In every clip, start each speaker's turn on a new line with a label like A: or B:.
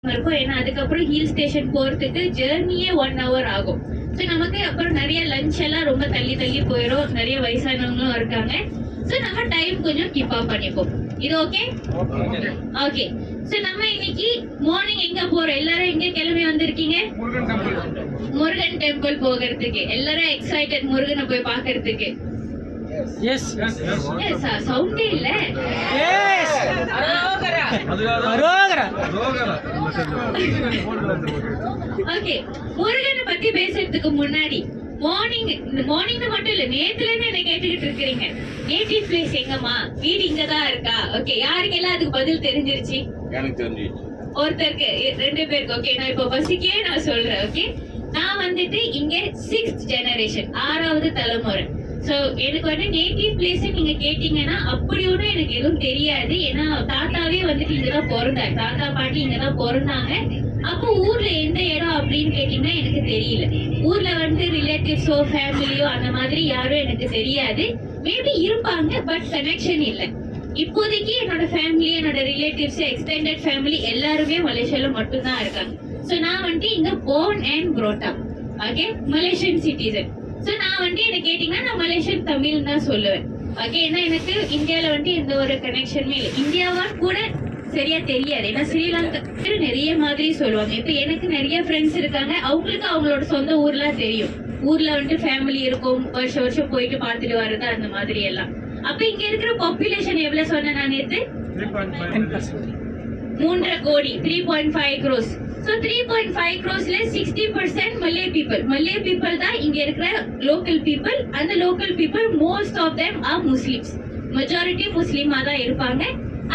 A: இருக்கும். ஏன்னா அதுக்கப்புறம் ஹில் ஸ்டேஷன் போறதுக்கு ஜெர்னியே 1 hour ஆகும். ஸோ நமக்கு அப்புறம் நிறைய லஞ்ச் எல்லாம் ரொம்ப தள்ளி தள்ளி போயிடும். நிறைய வயசானவங்களும் இருக்காங்க. ஸோ நம்ம டைம் கொஞ்சம் கீப் அப் பண்ணிப்போம். இது ஓகே? ஓகே. ஸோ நம்ம இன்னைக்கு மார்னிங் எங்க போறோம்? எல்லாரும் எங்க கிளம்பி வந்திருக்கீங்க? முருகன் டெம்பிள் போகிறதுக்கு. எல்லாரும் எக்ஸைட்டட் முருகனை போய் பார்க்கிறதுக்கு.
B: Yes.
A: சவுண்டே இல்ல.
B: Yes. அரோகரா.
A: ஓகே. முருகனை பத்தி பேசுறதுக்கு முன்னாடி மார்னிங் மட்டும் இல்ல, நேத்துல இருந்து என்ன கேட்டுக்கிட்டு இருக்கீங்க. நேட்டிவ் பிளேஸ் எங்கம்மா? வீடு இங்கதான் இருக்கா? ஓகே. யாருக்கெல்லாம் அதுக்கு பதில் தெரிஞ்சிருச்சு?
C: எனக்கு தெரிஞ்சிருச்சு.
A: ஒருத்தருக்கு 2 பேருக்கு. ஓகே, நான் இப்ப பசிக்கே நான் சொல்றேன். ஓகே, நான் வந்துட்டு இங்க 6th generation, 6வது தலைமுறை. சோ எனக்கு வந்து நேட்டிவ் பிளேஸ் நீங்க கேட்டீங்கன்னா அப்படி ஒன்றும் எனக்கு எதுவும் தெரியாது. ஏன்னா தாத்தாவே வந்துட்டு இங்கதான் பிறந்தாரு. தாத்தா பாட்டி இங்கதான் பிறந்தாங்க. அப்போ ஊர்ல எந்த இடம் அப்படின்னு கேட்டீங்கன்னா எனக்கு தெரியல. ஊர்ல வந்து ரிலேட்டிவ்ஸோ ஃபேமிலியோ அந்த மாதிரி யாரும் எனக்கு தெரியாது. மேபி இருப்பாங்க, பட் கனெக்ஷன் இல்லை. இப்போதைக்கு என்னோட ஃபேமிலி, என்னோட ரிலேட்டிவ்ஸ், எக்ஸ்டெண்டட் ஃபேமிலி எல்லாருமே மலேசியால மட்டும்தான் இருக்காங்க. சோ நான் வந்துட்டு இங்க born and brought up. Okay, Malaysian citizen. So நான் வந்துட்டு என்ன கேட்டீங்கன்னா நான் மலேசியன் தமிழ் தான் சொல்லுவேன். ஓகே, ஏன்னா எனக்கு இந்தியால வந்துட்டு எந்த ஒரு கனெக்ஷனுமே இல்லை. இந்தியாவான்னு கூட சரியா தெரியாது. ஏன்னா ஸ்ரீலங்கா நிறைய மாதிரி சொல்லுவாங்க. இப்ப எனக்கு நிறைய ஃப்ரெண்ட்ஸ் இருக்காங்க. அவங்களுக்கு அவங்களோட சொந்த ஊர்லாம் தெரியும். ஊர்ல வந்துட்டு ஃபேமிலி இருக்கும், வருஷம் வருஷம் போயிட்டு பார்த்துட்டு வர்றது அந்த மாதிரி எல்லாம். அப்ப இங்க இருக்கிற பாப்புலேஷன் எவ்வளவு சொன்னேன் நான் நேத்து? 3.5 கோடி, 3.5 crores. So 3.5 crores-ல 60% Malay people. Malay people தான் இங்க இருக்கிற local people. அந்த local people most of them are Muslims. Majority முஸ்லிமா தான் இருப்பாங்க.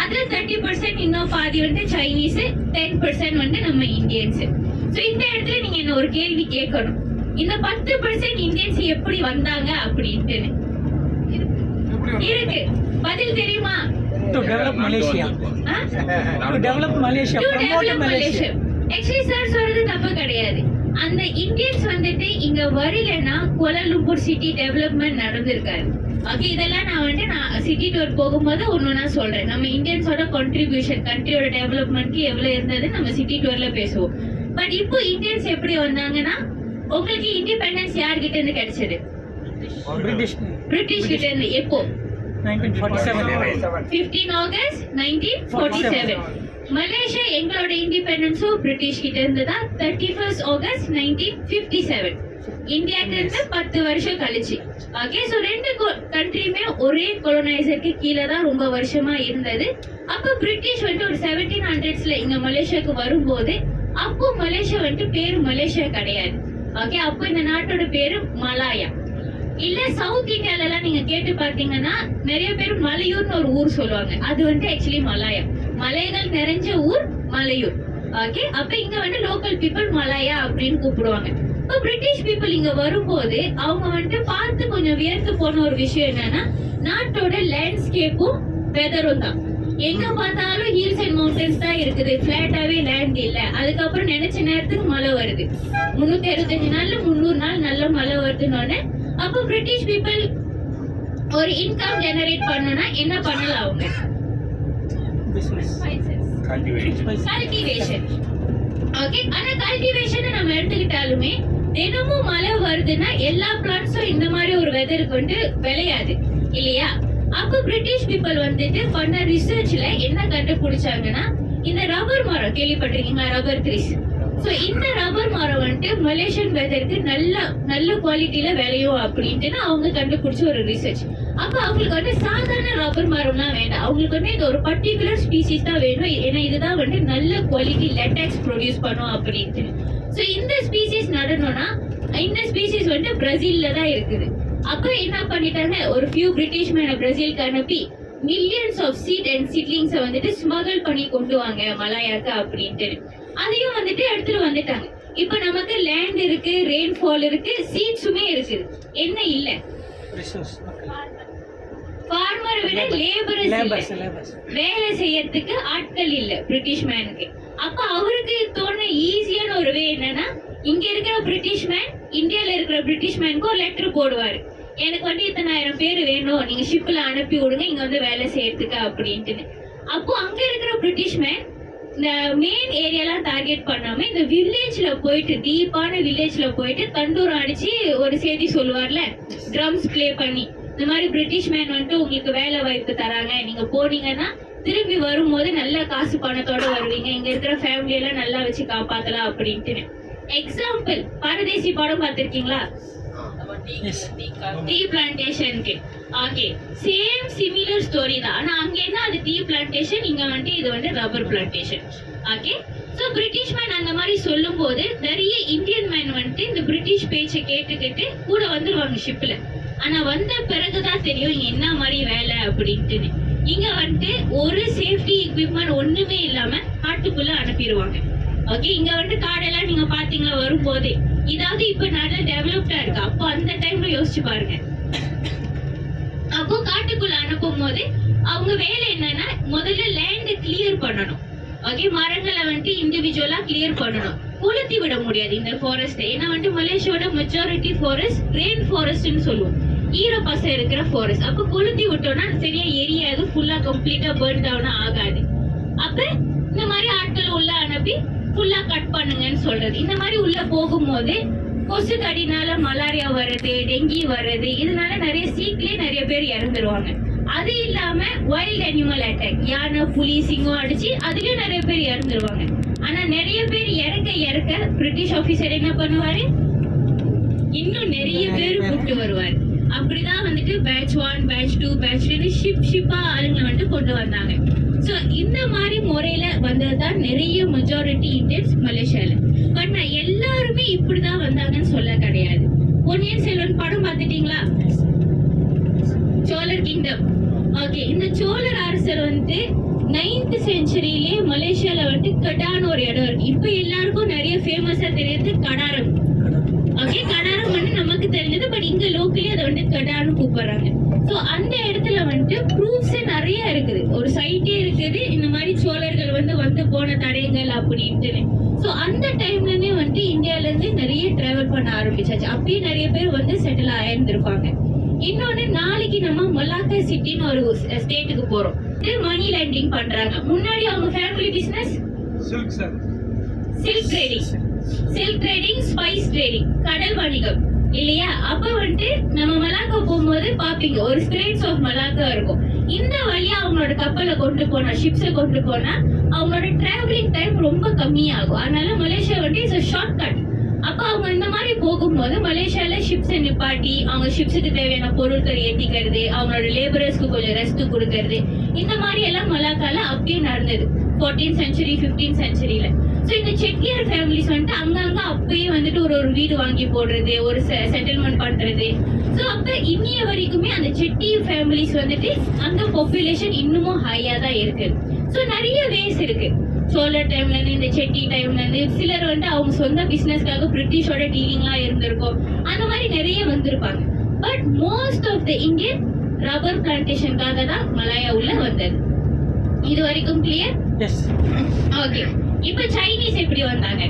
A: அதுல 30% இன்னும் பாதி வந்து சைனீஸ், 10% வந்து நம்ம இந்தியன்ஸ். சோ இந்த இடத்துல நீங்க என்ன ஒரு கேள்வி கேட்கணும். இந்த 10% இந்தியன்ஸ் எப்படி வந்தாங்க அப்படின்ட்டு இருக்கு. பதில் தெரியுமா?
B: To develop Malaysia. To develop Malaysia. Promote Malaysia.
A: Actually sir சொல்றது தப்பு கிடையாது. அந்த இந்தியன்ஸ் வந்துட்டு இங்க வரலன்னா கோலாலம்பூர் சிட்டி டெவலப்மெண்ட் நடந்திருக்காரு. ஓகே, இதெல்லாம் நான் சிட்டி டூர் போகும்போது ஒன்னொன்னா சொல்றேன். நம்ம இந்தியன்ஸோட கான்ட்ரிபியூஷன் கண்ட்ரியோட டெவலப்மெண்ட்க்கு எவ்வளவு இருந்தது நம்ம சிட்டி டூர்ல பேசுவோம். பட் இப்போ இந்தியன்ஸ் எப்படி வந்தாங்கன்னா, உங்களுக்கு இண்டிபெண்டன்ஸ் யார்கிட்ட இருந்து கிடைச்சது? பிரிட்டிஷ் கிட்ட இருந்து. எப்போ? 15 ஆகஸ்ட் 1947. மலேசியா எங்களோட இண்டிபெண்டன்ஸோ பிரிட்டிஷ் கிட்ட இருந்து தான் 31 ஆகஸ்ட் 1957. இந்தியாக்கு இருந்து 10 வருஷம் கழிச்சு. ஓகே, சோ ரெண்டு கண்ட்ரியுமே ஒரே கொலோனைசருக்கு கீழே தான் ரொம்ப வருஷமா இருந்தது. அப்ப பிரிட்டிஷ் வந்துட்டு ஒரு 1700s இங்க மலேசியாவுக்கு வரும்போது, அப்போ மலேசியா வந்துட்டு பேரு மலேசியா கிடையாது. ஓகே, அப்போ இந்த நாட்டோட பேரு மலாயா. இல்ல சவுத் இந்தியால எல்லாம் நீங்க கேட்டு பாத்தீங்கன்னா நிறைய பேர் மலையூர்னு ஒரு ஊர் சொல்லுவாங்க. அது வந்து ஆக்சுவலி மலாயா. மலைகள் நிறைஞ்ச ஊர் மலையூர். ஓகே, அப்ப இங்க வந்து லோக்கல் பீப்புள் மலாயா அப்படின்னு கூப்பிடுவாங்க. இப்போ பிரிட்டிஷ் பீப்புள் இங்க வரும்போது அவங்க வந்துட்டு பார்த்து கொஞ்சம் வியர்த்து போன ஒரு விஷயம் என்னன்னா, நாட்டோட லேண்ட்ஸ்கேப்பும் வெதரும் தான். எங்க பார்த்தாலும் ஹில்ஸ் அண்ட் மவுண்டன்ஸ் தான் இருக்குது, பிளாட்டாவே லேண்ட் இல்ல. அதுக்கப்புறம் நினைச்ச நேரத்துக்கு மழை வருது. 365 நாள்ல 300 நாள் நல்ல மழை வருதுன்னு. அப்போ பிரிட்டிஷ் பீப்புள் ஒரு இன்கம் ஜெனரேட் பண்ணனும்னா என்ன பண்ணலாம்? அவங்க கல்டிவேஷன். ஓகே, ஆனா கல்டிவேஷன் நம்ம எடுத்துக்கிட்டாலுமே தினமும் மழை வருதுன்னா எல்லா பிளான்ட்ஸும் இந்த மாதிரி ஒரு வெதருக்கு வந்து விளையாது இல்லையா? அப்ப பிரிட்டிஷ் பீப்புள் வந்துட்டு பண்ண ரிசர்ச்ல என்ன கண்டுபிடிச்சாங்கன்னா, இந்த ரப்பர் மரம் கேள்விப்பட்டிருக்கீங்களா? Rubber trees. சோ இந்த ரப்பர் மரம் வந்துட்டு மலேசியன் வெதருக்கு நல்ல குவாலிட்டியில விளையும் அப்படின்ட்டு அவங்க கண்டுபிடிச்ச ஒரு ரிசர்ச். அப்ப அவங்களுக்கு வந்து சாதாரண ரப்பர் மரம்லாம் வேண்டாம். அவங்களுக்கு வந்து இது ஒரு பர்டிகுலர் ஸ்பீசிஸ் தான் வேணும். ஏன்னா இதுதான் வந்து நல்ல குவாலிட்டி லேட்டெக்ஸ் ப்ரொடியூஸ் பண்ணும் அப்படின்ட்டு. சோ இந்த ஸ்பீசிஸ் நடணும்னா இந்த ஸ்பீசிஸ் வந்து பிரேசில்ல தான் இருக்குது. அப்ப என்ன பண்ணிட்டாங்க, ஒரு ஃபியூ பிரிட்டிஷ் மேன பிரேசிலுக்கு அனுப்பி millions of seed and seedlings வந்துட்டு ஸ்மகிள் பண்ணி கொண்டு வாங்க மலாயாக்கு அப்படின்ட்டு. அதையும் வந்துட்டு எடுத்துட்டு வந்துட்டாங்க. இப்ப நமக்கு லேண்ட் இருக்கு, ரெயின்ஃபால் இருக்கு, சீட்ஸுமே இருக்குது. என்ன இல்ல? ஃபார்மர் விட லேபரர்ஸ் இல்ல, வேலை செய்யறதுக்கு ஆட்கள் இல்ல பிரிட்டிஷ் மேனுக்கு. அப்ப அவருக்கு தோண ஈஸியான ஒரு வே என்னன்னா, இங்க இருக்கிற பிரிட்டிஷ் மேன் இந்தியால இருக்கிற பிரிட்டிஷ் மேனுக்கு ஒரு லெட்டர் போடுவாரு. எனக்கு வந்து இத்தனை 1000 பேர் வேணும், நீங்க ஷிப்ல அனுப்பி விடுங்க இங்க வந்து வேலை செய்யறதுக்கு அப்படின்ட்டு. அப்போ அங்க இருக்கிற பிரிட்டிஷ் மேன் மெயின் ஏரியாலாம் டார்கெட் பண்ணாம இந்த வில்லேஜ்ல போயிட்டு டீப்பான வில்லேஜ்ல போயிட்டு தண்டூரம் அடிச்சு ஒரு செய்தி சொல்லுவார்ல, ட்ரம்ஸ் ப்ளே பண்ணி இந்த மாதிரி பிரிட்டிஷ் மேன் வந்துட்டு உங்களுக்கு வேலை வாய்ப்பு தராங்க, நீங்க போனீங்கன்னா திரும்பி வரும்போது நல்ல காசு பணத்தோட வருவீங்க, இங்க இருக்கிற ஃபேமிலி எல்லாம் நல்லா வச்சு காப்பாத்தலாம் அப்படின்ட்டு. எக்ஸாம்பிள், பரதேசி படம் பார்த்திருக்கீங்களா? டீ பிளான்டேஷனுக்கு ஓகே சேம் சிமிலர் ஸ்டோரி தான். ஆனா அங்க என்ன, அது டீ பிளான்டேஷன், இங்க வந்துட்டு இது வந்து rubber plantation. Okay, so British man அந்த மாதிரி சொல்லும் போது நிறைய இந்தியன் மேன் வந்துட்டு இந்த பிரிட்டிஷ் பேச்சை கேட்டுக்கிட்டு கூட வந்துருவாங்க ஷிப்ல. ஆனா வந்த பிறகுதான் தெரியும் இங்க என்ன மாதிரி வேலை அப்படின்ட்டு. இங்க வந்துட்டு ஒரு சேஃப்டி எக்யூப்மெண்ட் ஒண்ணுமே இல்லாம காட்டுக்குள்ள அனுப்பிடுவாங்க. ஓகே, இங்க வந்துட்டு காடெல்லாம் நீங்க பாத்தீங்களா வரும்போதே, இதாவது இப்ப நல்லா டெவலப்டா இருக்கு. அப்போ அந்த டைம்ல யோசிச்சு பாருங்க. அப்போ காட்டுக்குள்ள அனுப்பும் போது அவங்க வேலை என்னன்னா, முதல்ல லேண்ட் கிளியர் பண்ணணும். ஓகே, மரங்களை வந்துட்டு இண்டிவிஜுவலா கிளியர் பண்ணணும். கொளுத்தி விட முடியாது இந்த ஃபாரஸ்ட். ஏன்னா வந்துட்டு மலேசியாவோட மெஜாரிட்டி ஃபாரஸ்ட் ரெயின் ஃபாரஸ்ட்னு சொல்லுவோம், ஈரப்பசை இருக்கிற ஃபாரஸ்ட். அப்ப கொளுத்தி விட்டோம்னா சரியா எரியாது, ஃபுல்லா கம்ப்ளீட்டா பர்ன் டவுன் ஆகாது. அப்ப இந்த மாதிரி ஆட்கள் உள்ள அனுப்பி ஃபுல்லா கட் பண்ணுங்கன்னு சொல்றது. இந்த மாதிரி உள்ள போகும்போது கொசு கடினால மலாரியா வர்றது, டெங்கி வர்றது, இதனால நிறைய சீக்லயே நிறைய பேர் இறந்துருவாங்க. அது இல்லாம வைல்ட் அனிமல் அட்டாக், யானை புலி சிங்கம் அடிச்சு அதுலயும் நிறைய பேர் இறந்துருவாங்க. ஆனா நிறைய பேர் இறக்க பிரிட்டிஷ் ஆபீசர் என்ன பண்ணுவாரு, இன்னும் நிறைய பேர் கூப்பிட்டு வருவாரு. அப்படிதான் வந்துட்டு பேட்ச் 1 பேட்ச் 2 பேட்ச் 3 ஷிப்பா ஆளுங்களை வந்துட்டு கொண்டு வந்தாங்க. சோ இந்த மாதிரி முறையில வந்ததுதான் நிறைய மெஜாரிட்டி இந்தியன்ஸ் மலேசியால. பட் நான் எல்லாருமே இப்படிதான் வந்தாங்கன்னு சொல்ல கிடையாது. பொன்னியின் செல்வன் படம் பார்த்துட்டீங்களா? சோழர் கிங்டம். ஓகே, இந்த சோழர் அரசர் வந்துட்டு 9th செஞ்சுரியிலே மலேசியால வந்துட்டு கடான்னு ஒரு இடம் இருக்கு. இப்ப எல்லாருக்கும் நிறைய ஃபேமஸா தெரியுது கடாரம். ஓகே, கடாரம் வந்து நமக்கு தெரிஞ்சது, பட் இங்க லோக்கலி அதை வந்து கடான்னு கூப்பிடுறாங்க. சோ அந்த இடத்துல வந்துட்டு ப்ரூஃப்ஸ் நிறைய இருக்குது, ஒரு சைட்டே இருக்குது இந்த மாதிரி சோழர்கள் வந்து போன தடயங்கள் அப்படின்ட்டு. சோ அந்த டைம்ல இருந்தே வந்துட்டு இந்தியால இருந்து நிறைய டிராவல் பண்ண ஆரம்பிச்சாச்சு. அப்பயே நிறைய பேர் வந்து செட்டில் ஆயிருந்திருப்பாங்க. இன்னொன்னு, நாளைக்கு நம்ம மலாக்கா சிட்டின்னு ஒரு ஸ்டேட்டுக்கு போறோம். மணி லேண்டிங் பண்றாங்க. முன்னாடி அவங்க family business silk trading, spice trading, கடல் வணிகம் இல்லையா? அப்ப வந்துட்டு நம்ம மலாக்கா போகும்போது பாப்பீங்க ஒரு ஸ்ட்ரெயிட்ஸ் ஆஃப் மலாக்கா இருக்கும். இந்த வழியா அவங்களோட கப்பலை கொண்டு போனா, ஷிப்ஸை கொண்டு போனா அவங்களோட டிராவலிங் டைம் ரொம்ப கம்மியாகும். அதனால மலேசியா வந்துட்டு இட்ஸ் ஷார்ட் கட். அப்ப அவங்க இந்த மாதிரி போகும்போது மலேசியால ஷிப்ஸை நிப்பாட்டி அவங்க ஷிப்ஸுக்கு தேவையான பொருட்கள் ஏத்திக்கிறது, அவங்களோட லேபரர்ஸ்க்கு கொஞ்சம் ரெஸ்ட் கொடுக்கறது, இந்த மாதிரி எல்லாம் மலாக்கால அப்பயே நடந்தது 14th century 15th centuryல. சோ இந்த செட்டியார் ஃபேமிலிஸ் வந்துட்டு அங்கங்க அப்பயே வந்துட்டு ஒரு வீடு வாங்கி போடுறது, ஒரு செட்டில்மெண்ட் பண்றது. சோ அப்ப இன்னைய வரைக்குமே அந்த செட்டி ஃபேமிலிஸ் வந்துட்டு அந்த பாப்புலேஷன் இன்னமும் ஹையா தான் இருக்கு. சோ நிறைய வேஸ் இருக்கு. சோழர் டைம்ல இருந்து இந்த செட்டி டைம்ல இருந்து சிலர் வந்து அவங்க சொந்த பிசினஸ்க்காக பிரிட்டிஷோட டீலிங்லாம் இருந்திருக்கும். அந்த மாதிரி நிறைய வந்திருப்பாங்க. But most of the Indian rubber பிளான்டேஷனுக்காக தான் மலாயா உள்ள வந்தது. இது வரைக்கும் கிளியர்?
B: எஸ்.
A: ஓகே, இப்ப சைனீஸ் எப்படி வந்தாங்க?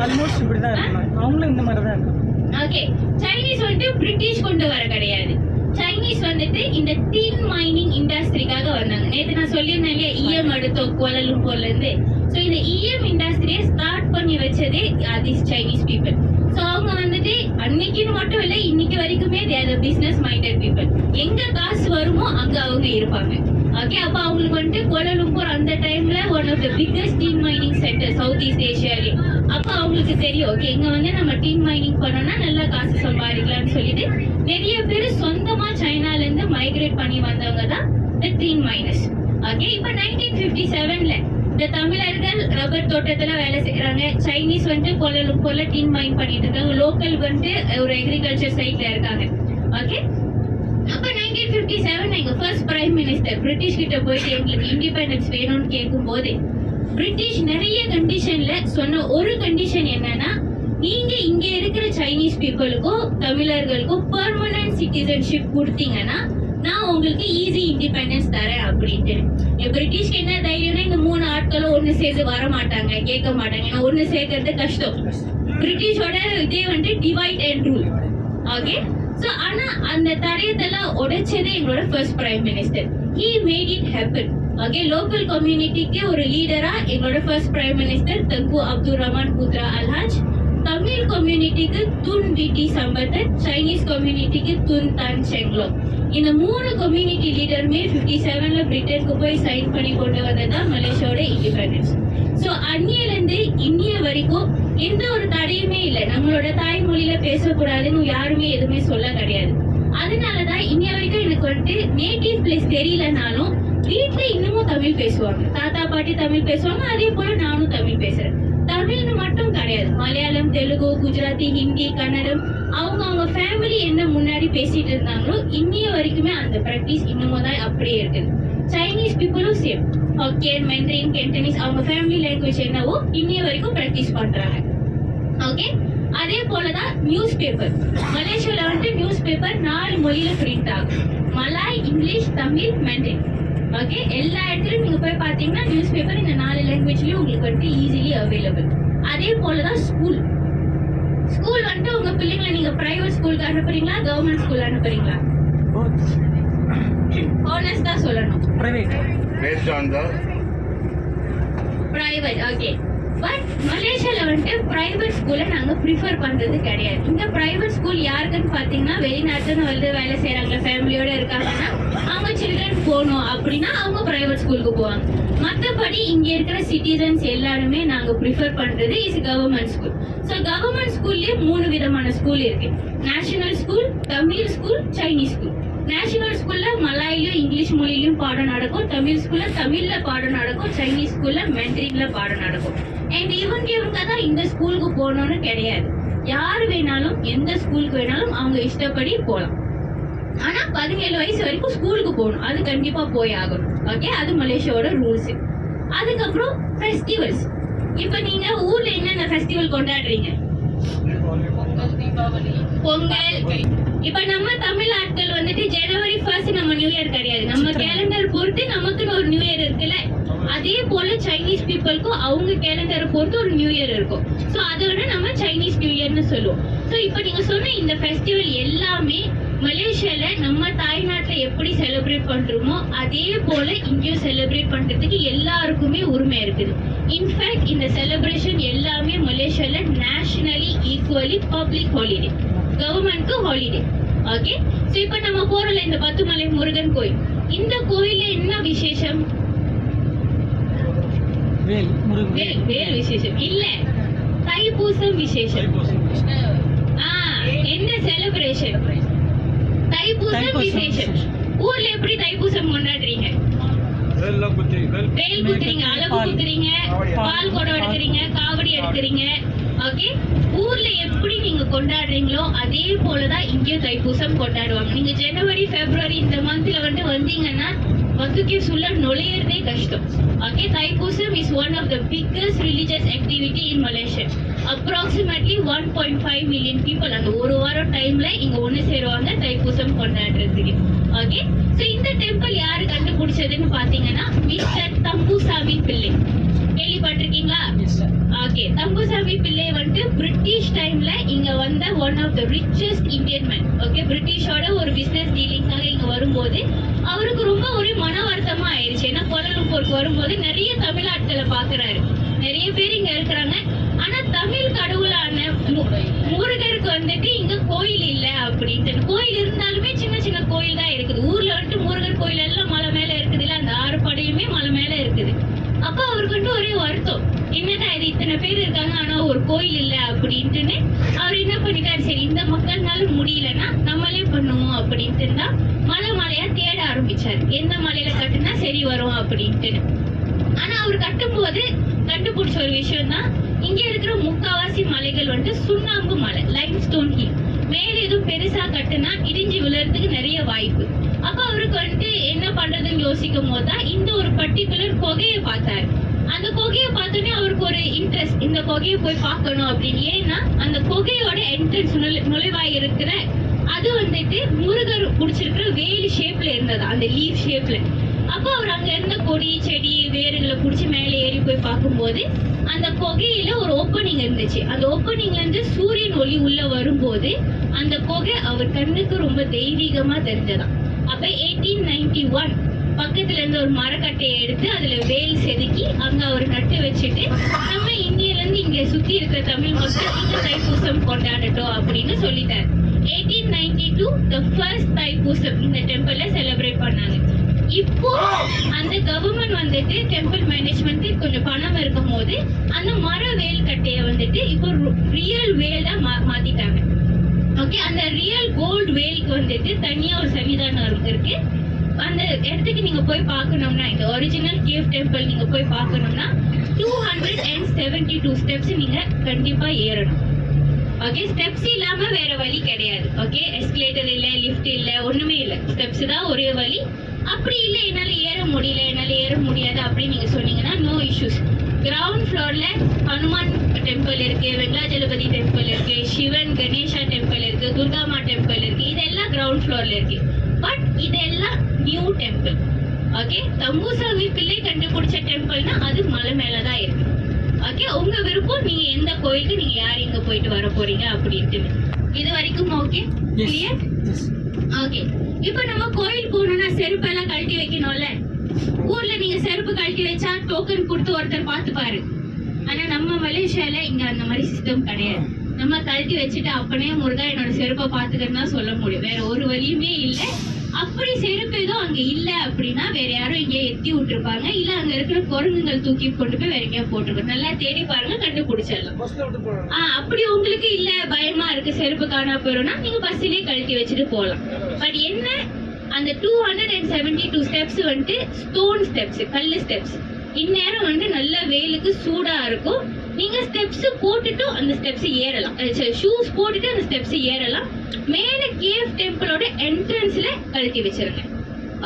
B: ஆல்மோஸ்ட் இப்படி தான் இருக்காங்க, அவங்களும் இந்த மாதிரி தான் இருக்காங்க.
A: ஓகே, சைனீஸ் வந்துட்டு பிரிட்டிஷ் கொண்டு வர கிடையாது. சைனீஸ் வந்துட்டு இந்த டின் மைனிங் இண்டஸ்ட்ரிக்காக வந்தாங்க. நேற்று நான் சொல்லியிருந்தேன் இல்லையா, இஎம் எடுத்தோம் கோலாலம்பூர்ல இருந்து. ஸோ இந்த இஎம் இண்டஸ்ட்ரியை ஸ்டார்ட் பண்ணி வச்சதே திஸ் சைனீஸ் பீப்புள். ஸோ அவங்க வந்துட்டு அன்னைக்குன்னு மட்டும் இல்லை, இன்னைக்கு வரைக்குமே பிசினஸ் மைண்டட் பீப்புள். எங்க காசு வருமோ அங்க அவங்க இருப்பாங்க. ஓகே, அப்ப அவங்களுக்கு வந்துட்டு கோலாலம்பூர் அந்த டைம்ல one of the biggest tin mining centre South East ஏஷியாலே. அப்ப அவங்களுக்கு தெரியும், ஓகே இங்க வந்து நம்ம டீன் மைனிங் பண்ணோம்னா நல்லா காசு சம்பாதிக்கலாம்னு சொல்லிட்டு நிறைய பேர் சொந்தமா சைனால இருந்து மைக்ரேட் பண்ணி வந்தவங்க தான் தி டீன் மைனர்ஸ். ஓகே, இப்ப 1957ல இந்த தமிழர்கள் ரப்பர் தோட்டத்துல வேலை செய்யறாங்க. சைனீஸ் வந்துட்டு கோலாலம்பூர்ல டீன் மைன் பண்ணிட்டு இருக்காங்க. லோக்கல் வந்துட்டு ஒரு அக்ரிகல்ச்சர் சைட்ல இருக்காங்க. ஓகே, அப்ப 1957 எங்க ஃபர்ஸ்ட் பிரைம் மினிஸ்டர் பிரிட்டிஷ் கிட்ட போயிட்டு எங்களுக்கு இண்டிபெண்டன்ஸ் வேணும்னு கேட்கும் போது பிரிட்டிஷ் நிறைய கண்டிஷன்ல சொன்ன ஒரு கண்டிஷன் என்னன்னா, நீங்க இங்க இருக்கிற சைனீஸ் பீப்புளுக்கும் தமிழர்களுக்கும் பெர்மனன்ட் சிட்டிசன்ஷிப் கொடுத்தீங்கன்னா நான் உங்களுக்கு ஈஸி இண்டிபெண்டன்ஸ் தரேன் அப்படின்ட்டு. பிரிட்டிஷ்க்கு என்ன தைரியம்னா, இந்த 3 ஆட்களும் ஒண்ணு சேர்ந்து வர மாட்டாங்க, கேட்க மாட்டாங்க. ஏன்னா ஒண்ணு சேர்க்கறது கஷ்டம். பிரிட்டிஷோட இதே வந்து divide and rule. Okay, so ஆனா அந்த தடயத்தெல்லாம் உடைச்சதே எங்களோட first prime minister. He made it happen. Okay, local கம்யூனிட்டிக்கு ஒரு லீடரா எங்களோட ஃபர்ஸ்ட் பிரைம் மினிஸ்டர் தங்கு அப்துல் ரஹ்மான் புத்ரா அல்ஹாஜ், தமிழ் கம்யூனிட்டிக்கு துன் விடி சம்பத்தன், சைனீஸ் கம்யூனிட்டிக்கு துன் தான் செங்லோ. இந்த 3 கம்யூனிட்டி லீடருமே 57ல பிரிட்டனுக்கு போய் சைன் பண்ணி கொண்டு வந்ததுதான் மலேசியாவோட இண்டிபெண்டன்ஸ். ஸோ அந்நியிலிருந்து இன்னிய வரைக்கும் எந்த ஒரு தடையுமே இல்லை. நம்மளோட தாய்மொழியில பேசக்கூடாதுன்னு யாருமே எதுவுமே சொல்ல கிடையாது. அதனாலதான் இன்னைய வரைக்கும் எனக்கு வந்துட்டு நேட்டிவ் பிளேஸ் தெரியலனாலும் வீட்டுல இன்னமும் தமிழ் பேசுவாங்க. தாத்தா பாட்டி தமிழ் பேசுவாங்க, அதே போல நானும் தமிழ் பேசுறேன். தமிழ்னு மட்டும் கிடையாது, மலையாளம், தெலுங்கு, குஜராத்தி, ஹிந்தி, கன்னடம், அவங்க ஃபேமிலி என்ன முன்னாடி பேசிட்டு இருந்தாங்களோ இன்னைய வரைக்குமே அந்த பிராக்டிஸ் இன்னமும் தான் அப்படியே இருக்குது. சைனீஸ் பீப்புளும் சேம், ஹாக்கியன், மெண்ட்ரின், கென்டனீஸ் அவங்க ஃபேமிலி லாங்குவேஜ் என்னவோ இன்னைய வரைக்கும் பிராக்டிஸ் பண்றாங்க. ஓகே, அதே போலதான் நியூஸ் பேப்பர். மலேசியால வந்துட்டு நியூஸ் பேப்பர் 4 மொழியில பிரிண்ட் ஆகும். Malay, English, Tamil, Mandarin. Okay, எல்லா இடத்துலயும் நீங்க போய் பாத்தீங்கன்னா நியூஸ் பேப்பர் இந்த 4 லாங்குவேஜ்லயும் உங்களுக்கு வந்துட்டு ஈஸிலி அவைலபிள். அதே போலதான் ஸ்கூல் வந்துட்டு உங்க பிள்ளைங்களை நீங்க பிரைவேட் ஸ்கூலுக்கு அனுப்புறீங்களா, கவர்மெண்ட் ஸ்கூல் அனுப்புறீங்களா? ஹானஸ்ட் தான் சொல்லணும்.
B: பிரைவேட்.
A: பிரைவேட். ஓகே, பட் மலேசியால வந்துட்டு பிரைவேட் ஸ்கூலை நாங்க ப்ரிஃபர் பண்றது கிடையாது. இந்த பிரைவேட் ஸ்கூல் யாருக்குன்னு பாத்தீங்கன்னா வெளிநாட்டுல வந்து வேலை செய்யறாங்க, ஃபேமிலியோட இருக்காங்கன்னா அவங்க சில்ட்ரன் போகணும் அப்படின்னா அவங்க பிரைவேட் ஸ்கூலுக்கு போவாங்க. மற்றபடி இங்க இருக்கிற சிட்டிசன்ஸ் எல்லாருமே நாங்க ப்ரிஃபர் பண்றது is government school. So government ஸ்கூல்லயே 3 விதமான ஸ்கூல் இருக்கு. National school, Tamil school, Chinese school. National ஸ்கூல்ல மலாயிலும் இங்கிலீஷ் மொழியிலும் பாடம் நடக்கும், தமிழ் ஸ்கூல்ல தமிழ்ல பாடம் நடக்கும், சைனீஸ் ஸ்கூல்ல மெண்ட்ரின்ல பாடம் நடக்கும். அண்ட் இவங்க தான் இந்த ஸ்கூலுக்கு போகணும்னு கிடையாது. யாரு வேணாலும் எந்த ஸ்கூலுக்கு வேணாலும் அவங்க இஷ்டப்படி போகலாம். ஆனா 17 வயசு வரைக்கும் ஸ்கூலுக்கு போகணும், அது கண்டிப்பா போய் ஆகணும். ஓகே, அது மலேசியாவோட ரூல்ஸ். அதுக்கப்புறம் ஃபெஸ்டிவல்ஸ். இப்ப நீங்க ஊர்ல என்னென்ன ஃபெஸ்டிவல் கொண்டாடுறீங்க? பொங்கல். இப்ப நம்ம தமிழ் ஆட்கள் வந்துட்டு ஜனவரி 1 நம்ம நியூ இயர் கிடையாது, நம்ம கேலண்டர் பொறுத்து நமக்குன்னு ஒரு நியூ இயர் இருக்குல்ல. அதே போல சைனீஸ் பீப்புளுக்கும் அவங்க கேலண்டர் பொறுத்து ஒரு நியூ இயர் இருக்கும். சோ அதோட நம்ம சைனீஸ் நியூ இயர்னு சொல்லுவோம். சோ இப்ப நீங்க சொன்ன இந்த ஃபெஸ்டிவல் எல்லாமே மலேசியால நம்ம தாய்நாட்டுல எப்படி செலிப்ரேட் பண்றோமோ அதே போல இங்கேயும் செலிப்ரேட் பண்றதுக்கு எல்லாருக்குமே உரிமை இருக்குது. இன்ஃபேக்ட் இந்த செலிப்ரேஷன் எல்லாமே மலேசியால நேஷனலி ஈக்குவலி பப்ளிக் ஹாலிடே, கவர்மெண்ட்க்கு ஹாலிடே. ஓகே, சோ இப்ப நம்ம போறோம்ல இந்த பத்துமலை முருகன் கோயில், இந்த கோயில்ல என்ன விசேஷம்? வேல் விசேஷம் இல்ல, தைப்பூசம் விசேஷம். என்ன செலிப்ரேஷன்? தைப்பூசம் விசேஷம். ஊர்ல எப்படி தைப்பூசம் கொண்டாடுறீங்க? வேல் குத்துறீங்க, அலகு குத்துறீங்க, பால் குடம் எடுக்கிறீங்க, காவடி எடுக்கிறீங்க. ஓகே, ஊர்ல எப்படி நீங்க கொண்டாடுறீங்களோ அதே போலதான் இங்கேயும் தைப்பூசம் கொண்டாடுவாங்க. நீங்க ஜனவரி, பிப்ரவரி இந்த மந்த்ல வந்தீங்கன்னா வந்துக்கே சொல்ல நுழையிறதே கஷ்டம். Okay, Thaipusam is one of the biggest religious activity in Malaysia. Approximately 1.5 million people அந்த ஒரு வாரம் டைம்ல இங்க ஒண்ணு சேருவாங்க தைப்பூசம் கொண்டாடுறதுக்கு. ஓகே, சோ இந்த டெம்பிள் யாரு கண்டுபிடிச்சதுன்னு பாத்தீங்கன்னா மிஸ்டர் தம்புசாமி பிள்ளை. கேள்விப்பட்டிருக்கீங்களா? ஓகே, தம்புசாமி பிள்ளை வந்துட்டு பிரிட்டிஷ் டைம்ல இங்க வந்த one of the richest Indian man. Okay, பிரிட்டிஷோட ஒரு பிசினஸ் டீலிங்காக இங்க வரும்போது அவருக்கு ரொம்ப ஒரு மன வருத்தமா ஆயிடுச்சு. ஏன்னா கோலாலம்பூருக்கு வரும்போது நிறைய தமிழ் ஆட்களை பாக்குறாரு, நிறைய பேர் இங்க இருக்கிறாங்க. ஆனா தமிழ் கடவுளான முருகருக்கு வந்துட்டு இங்க கோயில் இல்ல அப்படின்ட்டு. கோயில் இருந்தாலுமே சின்ன சின்ன கோயில் தான் இருக்குது. ஊர்ல வந்துட்டு முருகர் கோயில் எல்லாம் மலை மேல இருக்குது இல்ல, அந்த 6 படையுமே மலை மேல இருக்குது. அப்ப அவருக்கு வந்துட்டு ஒரே வருத்தம், என்னடா இது இத்தனை பேர் இருக்காங்க ஆனா ஒரு கோயில் இல்ல அப்படின்ட்டுன்னு அவர் என்ன பண்ணிட்டாரு, சரி இந்த மக்கள்னால முடியலன்னா நம்மளே பண்ணுவோம் அப்படின்ட்டு தான் மலையா தேட ஆரம்பிச்சாரு. எந்த மலையில கட்டுனா சரி வரும் அப்படின்ட்டு. ஆனா அவர் கட்டும் போது கண்டுபிடிச்ச ஒரு விஷயம் தான், இங்க இருக்கிற முக்காவாசி மலைகள் வந்துட்டு சுண்ணாம்பு மலை, லைம்ஸ்டோன் ஹில். மேல எதுவும் பெருசா கட்டுனா இடிஞ்சு விழுறதுக்கு நிறைய வாய்ப்பு. அப்ப அவருக்கு வந்துட்டு என்ன பண்றதுன்னு யோசிக்கும் போதுதான் இந்த ஒரு பர்டிகுலர் குகையை பார்த்தாரு. அந்த குகையை பார்த்தோன்னே அவருக்கு ஒரு இன்ட்ரெஸ்ட், இந்த குகையை போய் பார்க்கணும் அப்படின்னு. ஏன்னா அந்த குகையோட என்ட்ரன்ஸ் நுழைவாய் இருக்கிற அது வந்துட்டு முருகர் பிடிச்சிருக்கிற வேலி ஷேப்ல இருந்தது, அந்த லீஃப் ஷேப்ல. அப்ப அவர் அங்க இருந்த கொடி செடி வேறுகளை புடிச்சு மேலே ஏறி போய் பார்க்கும்போது அந்த குகையில ஒரு ஓப்பனிங் இருந்துச்சு. அந்த ஓப்பனிங்ல இருந்து சூரியன் ஒளி உள்ள வரும்போது அந்த குகை அவர் கண்ணுக்கு ரொம்ப தெய்வீகமா தெரிஞ்சதாம். அப்ப 1891 பக்கத்துல இருந்து ஒரு மரக்கட்டையை எடுத்து அதுல வேல் செதுக்கி அங்க ஒரு நட்டு வச்சுட்டு நம்ம இந்தியில இருந்து இங்க சுத்தி இருக்கிற தமிழ் மக்கள் இந்த தைப்பூசம் கொண்டாடட்டும் அப்படின்னு சொல்லிட்டாரு. 1892 the first தைப்பூசம் இந்த டெம்பிள்ல செலிப்ரேட் பண்ணாங்க. இப்போ அந்த கவர்மெண்ட் வந்துட்டு டெம்பிள் மேனேஜ்மெண்ட் கொஞ்சம் பணம் இருக்கும் போது அந்த மர வேல் கட்டையை வந்துட்டு இப்போ ரியல் வேலா மாத்திட்டாங்க. ஓகே, அந்த ரியல் கோல்டு வேலுக்கு வந்துட்டு தனியா ஒரு சன்னிதானம் இருக்கு. அந்த இடத்துக்கு நீங்க போய் பார்க்கணும்னா, இந்த ஒரிஜினல் கேவ் டெம்பிள் நீங்க போய் பார்க்கணும்னா 272 ஸ்டெப்ஸ் நீங்க கண்டிப்பா ஏறணும். ஓகே, ஸ்டெப்ஸ் இல்லாம வேற வழி கிடையாது. ஓகே, எஸ்கலேட்டர் இல்ல, லிஃப்ட் இல்ல, ஒண்ணுமே இல்ல, ஸ்டெப்ஸ் தான் ஒரே வழி. அப்படி இல்ல என்னால ஏற முடியல, என்னால ஏற முடியாது அப்படின்னு நீங்க சொன்னீங்கன்னா நோ இஷ்யூஸ். கிரவுண்ட் ஃப்ளோர்ல ஹனுமான் டெம்பிள் இருக்கு, வெங்கடாஜலபதி டெம்பிள் இருக்கு, சிவன் கணேஷா டெம்பிள் இருக்கு, துர்காமா டெம்பிள் இருக்கு. இதெல்லாம் கிரவுண்ட் ஃப்ளோர்ல இருக்கு. பட் இதெல்லாம் நியூ டெம்பிள். ஓகே, தம்புசாமி பிள்ளை கண்டுபிடிச்ச டெம்பிள்னா அது மலை மேலதான் இருக்கு. ஓகே, உங்க விருப்பம், நீங்க எந்த கோயிலுக்கு நீங்க யார் இங்க போயிட்டு வர போறீங்க அப்படின்ட்டு. இது வரைக்கும் ஓகே கிளியர்? ஓகே, இப்போ நம்ம கோயில் போகணும்னா செருப்பு எல்லாம் கழட்டி வைக்கணும்ல. ஊர்ல நீங்க செருப்பு கழட்டி வச்சா டோக்கன் கொடுத்து ஒருத்தர் பார்த்து பாரு. ஆனா நம்ம மலேசியால இங்க அந்த மாதிரி சிஸ்டம் கிடையாது. நம்ம கழட்டி வச்சுட்டு அப்பனே முருகா என்னோட செருப்பை பாத்துக்கிறதா சொல்ல முடியும், வேற ஒரு வழியுமே இல்லை. அப்படி செருப்பு எதுவும் அங்க இல்ல அப்படின்னா வேற யாரும் இங்கே எத்தி விட்டுருப்பாங்க, இல்ல அங்க இருக்கிற குரங்குகள் தூக்கி கொண்டு போய் வேற எங்கேயா போட்டுருக்கோம். நல்லா தேடி பாருங்க, கண்டுபிடிச்சிடலாம். அப்படி உங்களுக்கு இல்ல பயமா இருக்கு செருப்பு காணா போயிடும்னா நீங்க பஸ்லயே கழட்டி வச்சுட்டு போகலாம். பட் என்ன, அந்த 272 ஸ்டெப்ஸ் வந்துட்டு ஸ்டோன் ஸ்டெப்ஸ், கல்லு ஸ்டெப்ஸ். இந்நேரம் வந்து நல்ல வெயிலுக்கு சூடா இருக்கும். நீங்க ஸ்டெப்ஸ் போட்டுட்டு அந்த ஸ்டெப்ஸ் ஏறலாம், ஷூஸ் போட்டுட்டு அந்த ஸ்டெப்ஸ் ஏறலாம். மேல கேவ் டெம்பிளோட என்ட்ரன்ஸ்ல கழட்டி வச்சிருங்க.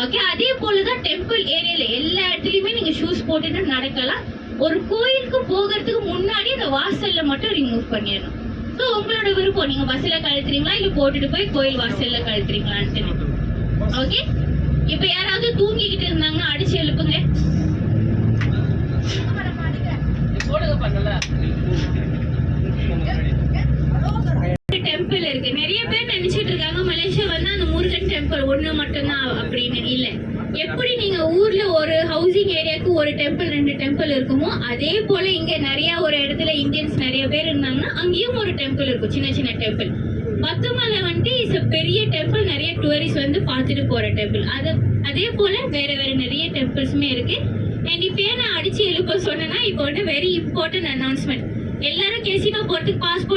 A: ஓகே, அதே போலதான் டெம்பிள் ஏரியால எல்லா இடத்துலயுமே நீங்க ஷூஸ் போட்டுட்டு நடக்கலாம். ஒரு கோயிலுக்கு போகிறதுக்கு முன்னாடி அந்த வாசல்ல மட்டும் ரிமூவ் பண்ணிடணும். ஸோ உங்களோட விருப்பம், நீங்க பஸ்ல கழட்டுறீங்களா இல்ல போட்டுட்டு போய் கோயில் வாசல்ல கழட்டுறீங்களான்ட்டு. ஓகே, இப்ப யாராவது தூங்கிக்கிட்டு இருந்தாங்கன்னா அடிச்சு எழுப்புங்க. டெம்பிள் இருக்கு. நிறைய பேர் நினைச்சிட்டு இருக்காங்க மலேசியா வந்து அந்த முருகன் டெம்பிள் ஒண்ணு மட்டும்தான் அப்படின்னு. இல்ல, எப்படி நீங்க ஊர்ல ஒரு ஹவுசிங் ஏரியாவுக்கு ஒரு டெம்பிள் 2 டெம்பிள் இருக்குமோ அதே போல இங்க நிறைய ஒரு இடத்துல இந்தியன்ஸ் நிறைய பேர் இருந்தாங்கன்னா அங்கேயும் ஒரு டெம்பிள் இருக்கும், சின்ன சின்ன டெம்பிள். பத்துமலை வந்துட்டு இஸ் பெரிய டெம்பிள், நிறைய டூரிஸ்ட் வந்து பார்த்துட்டு போற டெம்பிள். அதே போல வேற வேற நிறைய டெம்பிள்ஸுமே இருக்கு. அண்ட் இப்ப நான் அடிச்சு எழுப்ப சொன்னேன்னா இப்போ வந்து வெரி இம்பார்ட்டன்ட் அனௌன்ஸ்மெண்ட். எல்லாரும் கெசினோ போறதுக்கு பாஸ்போர்ட்